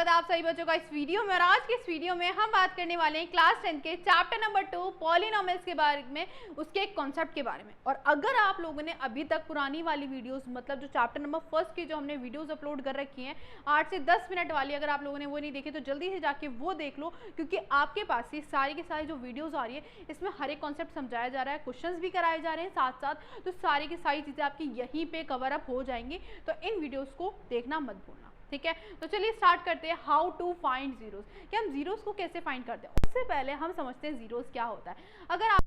स्वागत है आप सभी बच्चों का इस वीडियो में। और आज के इस वीडियो में हम बात करने वाले हैं क्लास 10 के चैप्टर नंबर 2 पॉलिनोमियल्स के बारे में, उसके एक कॉन्सेप्ट के बारे में। और अगर आप लोगों ने अभी तक पुरानी वाली वीडियोस, मतलब जो चैप्टर नंबर 1 की जो हमने वीडियोस अपलोड कर रखी हैं 8 से 10 मिनट वाली, अगर आप लोगों ने वो नहीं देखी तो जल्दी से जाके वो देख लो, क्योंकि आपके पास ये सारी की सारी जो वीडियोज़ आ रही है इसमें हर एक कॉन्सेप्ट समझाया जा रहा है, क्वेश्चंस भी कराए जा रहे हैं साथ साथ, तो सारी की सारी चीज़ें आपकी यहीं पे कवर अप हो जाएंगी। तो इन वीडियोस को देखना मत भूलना, ठीक है। तो चलिए स्टार्ट करते हैं। हाउ टू फाइंड जीरोस, कि हम जीरोस को कैसे फाइंड करते हैं। उससे पहले हम समझते हैं जीरोस क्या होता है। अगर आप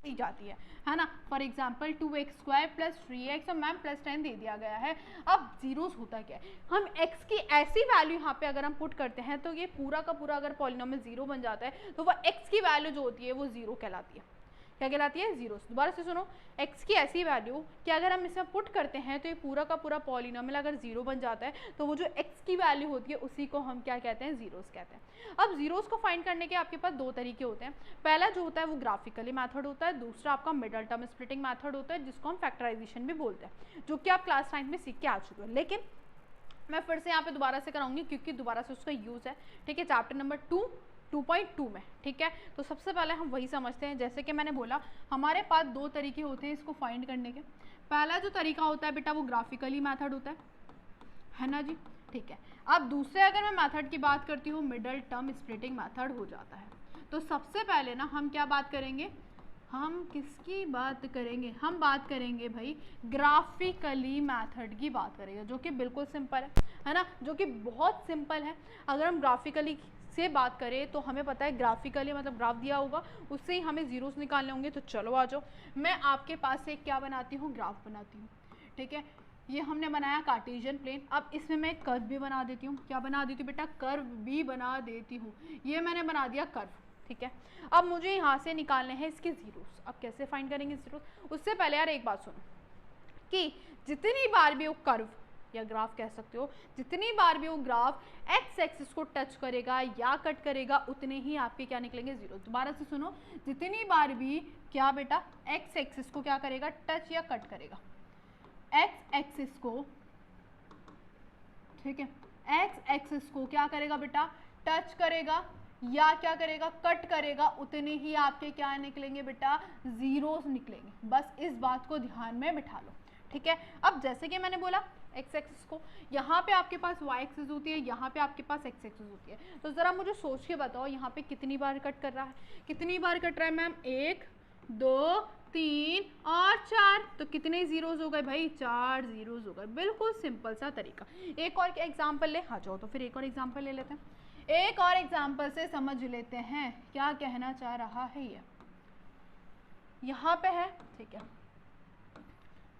दी जाती है ना, फॉर एग्जाम्पल 2x² + 3x और मैम +10 दे दिया गया है। अब जीरोस होता क्या है, हम x की ऐसी वैल्यू यहाँ पे अगर हम पुट करते हैं तो ये पूरा का पूरा अगर पॉलिनोमियल 0 बन जाता है तो वह x की वैल्यू जो होती है वो 0 कहलाती है। क्या कहलाती है? जीरोस। दोबारा से सुनो, x की ऐसी वैल्यू कि अगर हम इसमें पुट करते हैं तो ये पूरा का पूरा पॉलिनोमियल अगर 0 बन जाता है तो वो जो x की वैल्यू होती है उसी को हम क्या कहते हैं? जीरोस कहते हैं। अब जीरोस को फाइंड करने के आपके पास दो तरीके होते हैं। पहला जो होता है वो ग्राफिकली मेथड होता है, दूसरा आपका मिडल टर्म स्प्लिटिंग मेथड होता है, जिसको हम फैक्टराइजेशन भी बोलते हैं, जो कि आप क्लास 9 में सीख के आ चुके हो। लेकिन मैं फिर से यहाँ पे दोबारा से कराऊंगी क्योंकि दोबारा से उसका यूज़ है, ठीक है, चैप्टर नंबर 2.2 में, ठीक है। तो सबसे पहले हम वही समझते हैं। जैसे कि मैंने बोला, हमारे पास दो तरीके होते हैं इसको फाइंड करने के। पहला जो तरीका होता है बेटा वो ग्राफिकली मेथड होता है ना जी, ठीक है। अब दूसरे अगर मैं मेथड की बात करती हूँ, मिडल टर्म स्प्लिटिंग मेथड हो जाता है। तो सबसे पहले ना हम क्या बात करेंगे, हम किसकी बात करेंगे? हम बात करेंगे भाई ग्राफिकली मेथड की बात करेंगे, जो कि बिल्कुल सिंपल है ना, जो कि बहुत सिंपल है। अगर हम ग्राफिकली से बात करें तो हमें पता है ग्राफिकली मतलब ग्राफ दिया होगा, उससे ही हमें जीरोस निकालने होंगे। तो चलो आ जाओ, मैं आपके पास से क्या बनाती हूँ, ग्राफ बनाती हूँ, ठीक है। ये हमने बनाया कार्टेशियन प्लेन। अब इसमें मैं कर्व भी बना देती हूँ। क्या बना देती हूँ बेटा? कर्व भी बना देती हूँ। ये मैंने बना दिया कर्व, ठीक है। अब मुझे यहाँ से निकालने हैं इसके जीरोस। अब कैसे फाइंड करेंगे जीरोस? उससे पहले यार एक बात सुनो कि जितनी बार भी वो कर्व या ग्राफ कह सकते हो, जितनी बार भी वो ग्राफ एक्स एक्सिस को टच करेगा या कट करेगा उतने ही आपके क्या निकलेंगे? जीरो। दोबारा से सुनो, जितनी बार भी क्या बेटा एक्स एक्सिस को क्या करेगा? टच या कट करेगा। एक्स एक्सिस को, ठीक है, एक्स एक्सिस को क्या करेगा बेटा? टच करेगा या क्या करेगा? कट करेगा, उतने ही आपके क्या निकलेंगे बेटा? जीरोस निकलेंगे। बस इस बात को ध्यान में बिठा लो, ठीक है। अब जैसे कि मैंने बोला एक्स एक्सिस को, यहाँ पे आपके पास वाई एक्सिस होती है, यहाँ पे आपके पास एक्स एक्सिस होती है। तो ज़रा मुझे सोच के बताओ यहाँ पे कितनी बार कट कर रहा है? कितनी बार कट रहा है मैम? 1 2 3 और 4। तो कितने जीरोस हो गए भाई? 4 जीरोस हो गए। बिल्कुल सिंपल सा तरीका। एक और एग्जाम्पल ले, आ जाओ तो फिर एक और एग्जाम्पल ले लेते हैं। एक और एग्जाम्पल से समझ लेते हैं क्या कहना चाह रहा है ये। यहाँ पे है, ठीक है,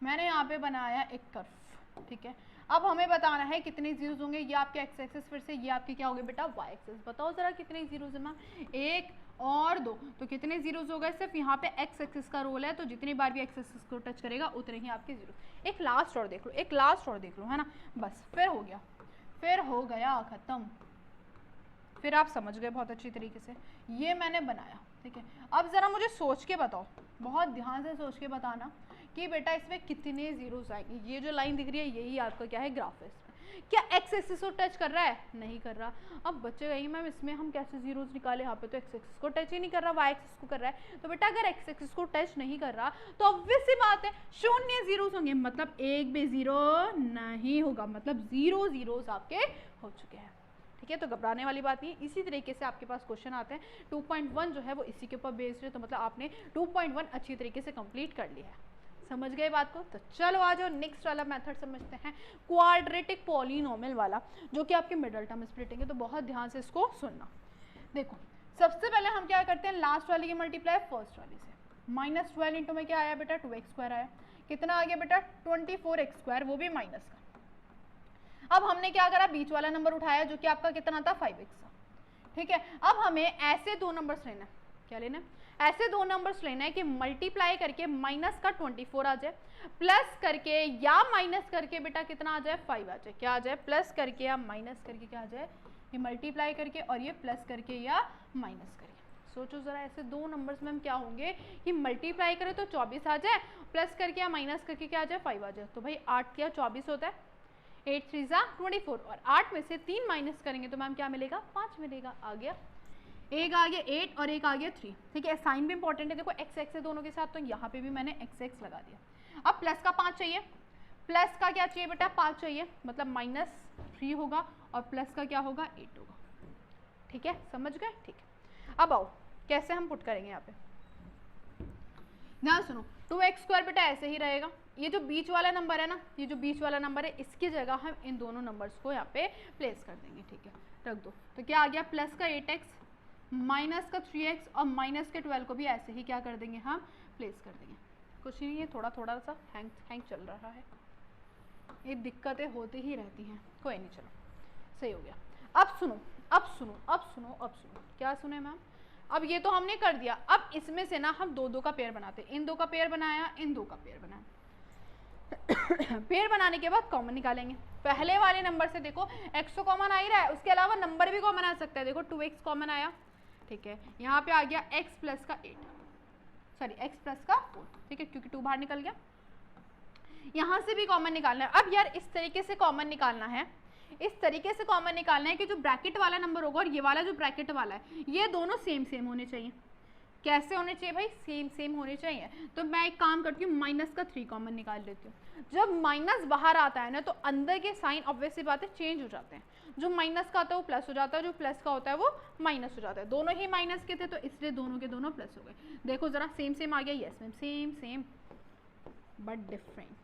मैंने यहाँ पे बनाया एक कर्व, ठीक है। अब हमें बताना है कितने जीरोस होंगे। ये आपके एक्स एक्सिस, फिर से ये आपके क्या हो गए बेटा? Y axis. बताओ जरा कितने जीरोस है मैम? 1 और 2। तो कितने जीरोस हो गए? सिर्फ यहाँ पे एक्स एक्सिस का रोल है, तो जितनी बार भी एक्स एक्सिस को टच करेगा उतने ही आपके जीरो। एक लास्ट और देख लो, एक लास्ट और देख लो, है ना, बस फिर हो गया, फिर हो गया खत्म। फिर आप समझ गए बहुत अच्छी तरीके से। ये मैंने बनाया, ठीक है। अब ज़रा मुझे सोच के बताओ, बहुत ध्यान से सोच के बताना कि बेटा इसमें कितने जीरोस आएंगे। ये जो लाइन दिख रही है यही आपका क्या है? ग्राफ है। इसमें क्या एक्स एक्सिस को टच कर रहा है? नहीं कर रहा। अब बच्चे कहेंगे मैम इसमें हम कैसे जीरोस निकाले? यहाँ पे तो एक्स एक्सिस को टच ही नहीं कर रहा, वाई एक्सिस को कर रहा है। तो बेटा अगर एक्स एक्सिस को टच नहीं कर रहा तो ऑब्वियस सी बात है शून्य जीरोस होंगे, मतलब एक भी जीरो नहीं होगा, मतलब जीरो जीरोस आपके हो चुके हैं, ठीक है। तो घबराने वाली बात नहीं है। इसी तरीके से आपके पास क्वेश्चन आते हैं। 2.1 जो है वो इसी के ऊपर बेस्ड है, तो मतलब आपने 2.1 अच्छी तरीके से कंप्लीट कर लिया है। समझ गए बात को? तो चलो आ जाओ नेक्स्ट वाला मेथड समझते हैं, क्वाड्रेटिक पॉलिनोमियल वाला, जो कि आपके मिडल टर्म स्प्लिटिंग है। तो बहुत ध्यान से इसको सुनना। देखो सबसे पहले हम क्या करते हैं, लास्ट वाली की मल्टीप्लाई फर्स्ट वाली से। -12 इंटू में क्या आया बेटा? 2x² आया। कितना आ गया बेटा? 24x², वो भी माइनस का। अब हमने क्या करा? बीच वाला नंबर उठाया जो कि आपका कितना था? 5x, ठीक है। अब हमें ऐसे दो नंबर्स लेना है। क्या लेना है? ऐसे दो नंबर्स लेना है कि मल्टीप्लाई करके माइनस का 24 आ जाए, प्लस करके या माइनस करके बेटा कितना आ जाए? 5 आ जाए। क्या आ जाए? प्लस करके या माइनस करके क्या आ जाए? ये मल्टीप्लाई करके और ये प्लस करके या माइनस करके। सोचो जरा, ऐसे दो नंबर्स में हम क्या होंगे कि मल्टीप्लाई करें तो 24 आ जाए, प्लस करके या माइनस करके क्या आ जाए? 5 आ जाए। तो भाई 8 या 24 होता है, 8 3 जा 24 और 8 में से 3 माइनस करेंगे तो मैम क्या मिलेगा 5 मिलेगा। आ गया, एक आ गया 8 और एक आ गया 3। ठीक है, साइन भी इंपॉर्टेंट है, देखो एक्स एक्स है दोनों के साथ, तो यहाँ पे भी मैंने एक्स एक्स लगा दिया। अब प्लस का 5 चाहिए, प्लस का क्या चाहिए बेटा 5 चाहिए, मतलब -3 होगा और प्लस का क्या होगा 8 होगा। ठीक है, समझ गए। ठीक है, अब आओ कैसे हम पुट करेंगे यहाँ पे, ध्यान सुनो। 2x² बेटा ऐसे ही रहेगा, ये जो बीच वाला नंबर है ना, ये जो बीच वाला नंबर है इसकी जगह हम इन दोनों नंबर्स को यहाँ पे प्लेस कर देंगे। ठीक है, रख दो, तो क्या आ गया प्लस का 8x माइनस का 3x और माइनस के 12 को भी ऐसे ही क्या कर देंगे हम प्लेस कर देंगे। कुछ नहीं है, थोड़ा थोड़ा सा हैंग चल रहा है, ये दिक्कतें होती ही रहती हैं, कोई नहीं, चलो सही हो गया। अब सुनो अब सुनो अब सुनो अब सुनो, क्या सुने मैम, अब ये तो हमने कर दिया, अब इसमें से ना हम दो दो का पेयर बनाते, इन दो का पेयर बनाया, इन दो का पेयर बनाया। पेयर बनाने के बाद कॉमन निकालेंगे। पहले वाले नंबर से देखो x तो कॉमन आ ही रहा है, उसके अलावा नंबर भी कॉमन आ सकता है। देखो 2x कॉमन आया, ठीक है, यहाँ पे आ गया x प्लस का 8, सॉरी x प्लस का 4, ठीक है, क्योंकि 2 बाहर निकल गया। यहाँ से भी कॉमन निकालना है। अब यार इस तरीके से कॉमन निकालना है, इस तरीके से कॉमन निकालना है कि जो ब्रैकेट वाला नंबर होगा और ये वाला जो ब्रैकेट वाला है ये दोनों सेम सेम होने चाहिए। कैसे होने चाहिए भाई, सेम सेम होने चाहिए। तो मैं एक काम करती हूँ, माइनस का 3 कॉमन निकाल लेती हूँ। जब माइनस बाहर आता है ना तो अंदर के साइन ऑब्वियसली बात है चेंज हो जाते हैं, जो माइनस का होता है वो प्लस हो जाता है, जो प्लस का होता है वो माइनस हो जाता है। दोनों ही माइनस के थे तो इसलिए दोनों के दोनों प्लस हो गए। देखो जरा सेम सेम आ गया, yes ma'am same same but different.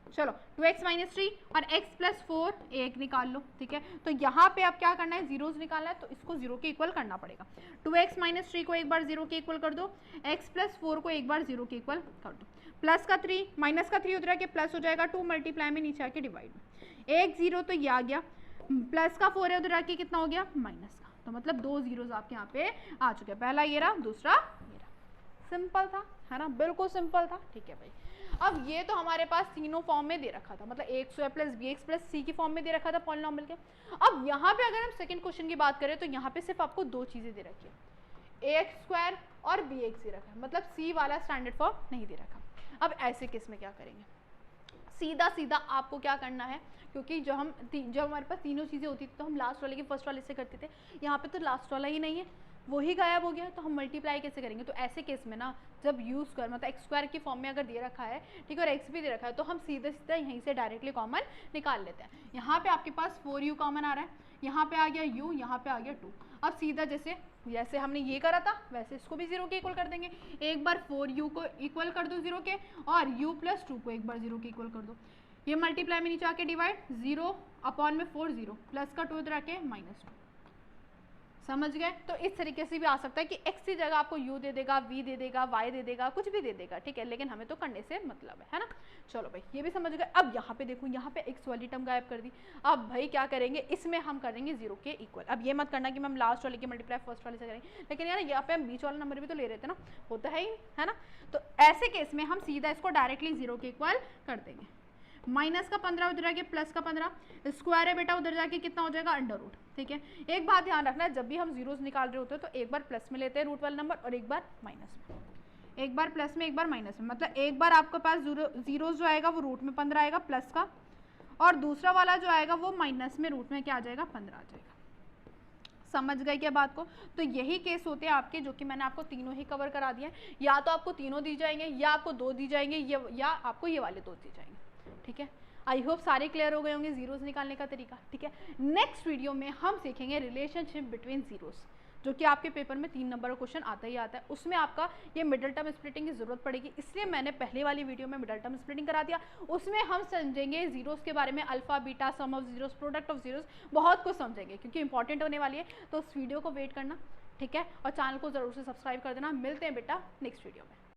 चलो 2x माइनस 3 और x प्लस 4 एक निकाल लो, ठीक है। तो यहाँ पे अब क्या करना है, जीरोस निकालना है, तो इसको जीरो के इक्वल करना पड़ेगा। 2x माइनस 3 को एक बार जीरो के इक्वल कर दो, x प्लस 4 को एक बार जीरो के इक्वल कर दो। प्लस का 3 माइनस का 3 उधर आके प्लस हो जाएगा, 2 मल्टीप्लाई में नीचे आके डिवाइड में, एक जीरो तो ये आ गया, प्लस का 4 है उधर आके कितना हो गया माइनस का, तो मतलब 2 जीरोस आपके यहाँ पे आ चुके हैं। पहला ये रहा, दूसरा ये रहा। सिंपल था, है ना, बिल्कुल सिंपल था। ठीक है भाई, अब ये तो हमारे पास तीनों फॉर्म में दे रखा था, मतलब A square plus B X plus C की फॉर्म में दे रखा था पॉलिनॉमियल के। अब यहाँ पे अगर हम सेकंड क्वेश्चन की बात करें तो यहाँ पे सिर्फ आपको दो चीजें दे रखी है, ए एक्स स्क्वायर और बी एक्स दे रखा है, मतलब सी वाला स्टैंडर्ड फॉर्म नहीं दे रखा। अब ऐसे केस में क्या करेंगे, सीधा सीधा आपको क्या करना है, क्योंकि जब हमारे पास तीनों चीज़ें होती थी तो हम लास्ट वाले की फर्स्ट वाले से करते थे, यहाँ पे तो लास्ट वाला ही नहीं है, वही गायब हो गया, तो हम मल्टीप्लाई कैसे करेंगे। तो ऐसे केस में ना जब यू स्क्वायर मतलब एक्स स्क्वायर की फॉर्म में अगर दे रखा है, ठीक है, और एक्स भी दे रखा है, तो हम सीधा सीधा यहीं से डायरेक्टली कॉमन निकाल लेते हैं। यहाँ पे आपके पास 4u कॉमन आ रहा है, यहाँ पे आ गया u, यहाँ पे आ गया 2। अब सीधा जैसे हमने ये करा था वैसे इसको भी जीरो के इक्वल कर देंगे। एक बार 4u को इक्वल कर दो जीरो के, और u प्लस 2 को एक बार जीरो के इक्वल कर दो। ये मल्टीप्लाई में नीचे आके डिवाइड, 0 अपॉन में 4 0, प्लस का 2 इधर आके -2। समझ गए। तो इस तरीके से भी आ सकता है कि x की जगह आपको u दे देगा, v दे देगा, y दे देगा, कुछ भी दे देगा, ठीक है, लेकिन हमें तो करने से मतलब है ना। चलो भाई ये भी समझ गए। अब यहाँ पे देखो, यहाँ पे x वाली टर्म गायब कर दी। अब भाई क्या करेंगे, इसमें हम कर देंगे 0 के इक्वल। अब ये मत करना कि हम लास्ट वाले की मल्टीप्लाई फर्स्ट वाले से करेंगे, लेकिन यार यहाँ पे हम बीच वाला नंबर भी तो ले रहे थे ना, होता है ही, है ना। तो ऐसे केस में हम सीधा इसको डायरेक्टली 0 के इक्वल कर देंगे। माइनस का 15 उधर जाके प्लस का 15, स्क्वायर है बेटा, उधर जाके कितना हो जाएगा अंडर रूट, ठीक है। एक बात ध्यान रखना है, जब भी हम जीरोस निकाल रहे होते हैं तो एक बार प्लस में लेते हैं रूट वाला नंबर और एक बार माइनस में, एक बार प्लस में एक बार माइनस में, मतलब एक बार आपके पास जीरोस जो आएगा वो रूट में 15 आएगा प्लस का, और दूसरा वाला जो आएगा वो माइनस में रूट में क्या आ जाएगा 15 आ जाएगा। समझ गए क्या बात को। तो यही केस होते हैं आपके, जो कि मैंने आपको तीनों ही कवर करा दिए। या तो आपको तीनों दी जाएंगे, या आपको दो दी जाएंगे, या आपको ये वाले दो दी जाएंगे, ठीक है। आई होप सारे क्लियर हो गए होंगे जीरोस निकालने का तरीका, ठीक है। नेक्स्ट वीडियो में हम सीखेंगे रिलेशनशिप बिटवीन जीरोस, जो कि आपके पेपर में 3 नंबर का क्वेश्चन आता ही आता है। उसमें आपका ये मिडल टर्म स्प्लिटिंग की जरूरत पड़ेगी, इसलिए मैंने पहले वाली वीडियो में मिडल टर्म स्प्लिटिंग करा दिया। उसमें हम समझेंगे जीरोस के बारे में, alpha beta, sum of zeros, product of zeros, बहुत कुछ समझेंगे क्योंकि इंपॉर्टेंट होने वाली है। तो उस वीडियो को वेट करना, ठीक है, और चैनल को जरूर से सब्सक्राइब कर देना। मिलते हैं बेटा नेक्स्ट वीडियो में।